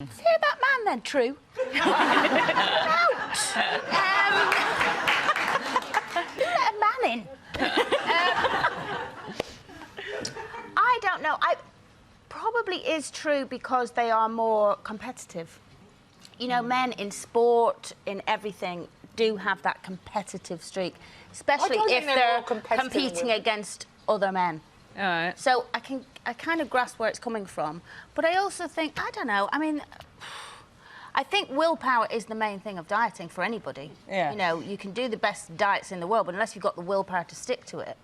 Say that man then, True. Out! You let a man in. I don't know. Probably is true because they are more competitive. You know, men in sport, in everything, do have that competitive streak, especially if they're competing against other men. All right. So I kind of grasp where it's coming from, but I also think, I don't know, I mean, I think willpower is the main thing of dieting for anybody. Yeah. You know, you can do the best diets in the world, but unless you've got the willpower to stick to it,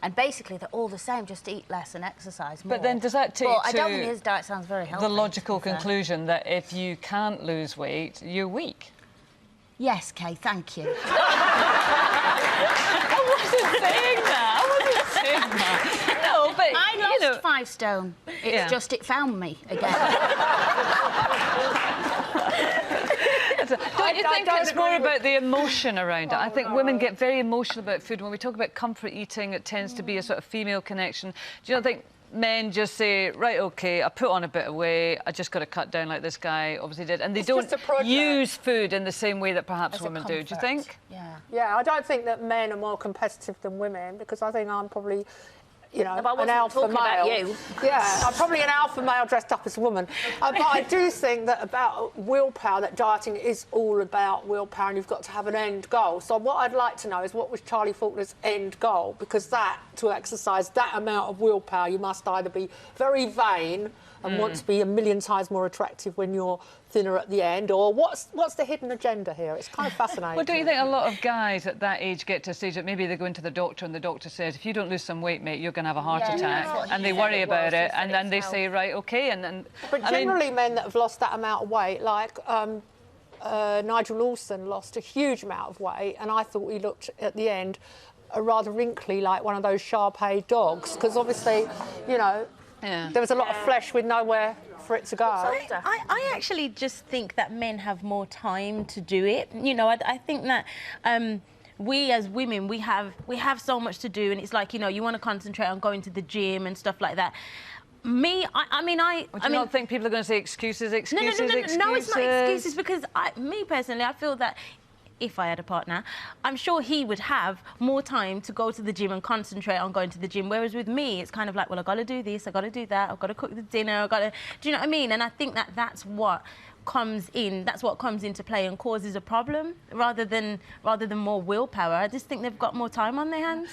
and basically they're all the same, just eat less and exercise more. But then does that take I don't to think his diet sounds very healthy. the logical conclusion that if you can't lose weight, you're weak? Yes, Kay, thank you. I wasn't saying that. No, but I lost 5 stone. It's just it found me again. Don't you think it's more about the emotion around it? I think women get very emotional about food. When we talk about comfort eating, it tends to be a sort of female connection. Do you not think men just say, right, OK, I put on a bit of weight, I just got to cut down like this guy obviously did, and they don't use food in the same way that perhaps women do you think? Yeah. Yeah, I don't think that men are more competitive than women, because I think I'm probably, you know, No, an alpha male. about you. Yeah, I'm probably an alpha male dressed up as a woman. But I do think that about willpower, that dieting is all about willpower, and you've got to have an end goal. So what I'd like to know is, what was Charlie Faulkner's end goal? Because that, to exercise that amount of willpower, you must either be very vain and want to be a million times more attractive when you're thinner at the end, or what's the hidden agenda here? It's kind of fascinating. Well, don't you think a lot of guys at that age get to a stage that maybe they go into the doctor and the doctor says, if you don't lose some weight, mate, you're going to have a heart attack, and they worry about it, and then they say, right, OK, and then... But generally, men that have lost that amount of weight, like Nigel Lawson lost a huge amount of weight, and I thought he looked, at the end, rather wrinkly, like one of those Shar-Pei dogs, because obviously, you know, there was a lot of flesh with nowhere for it to go. I actually just think that men have more time to do it. You know, I think that we as women, we have so much to do, and it's like, you know, you want to concentrate on going to the gym and stuff like that. Me, I mean, not think people are going to say excuses? No, it's not excuses, because me personally, I feel that if I had a partner, I'm sure he would have more time to go to the gym and concentrate on going to the gym. Whereas with me, it's kind of like, well, I've got to do this, I've got to do that, I've got to cook the dinner, I've got to... Do you know what I mean? And I think that that's what comes into play and causes a problem, rather than more willpower. I just think they've got more time on their hands.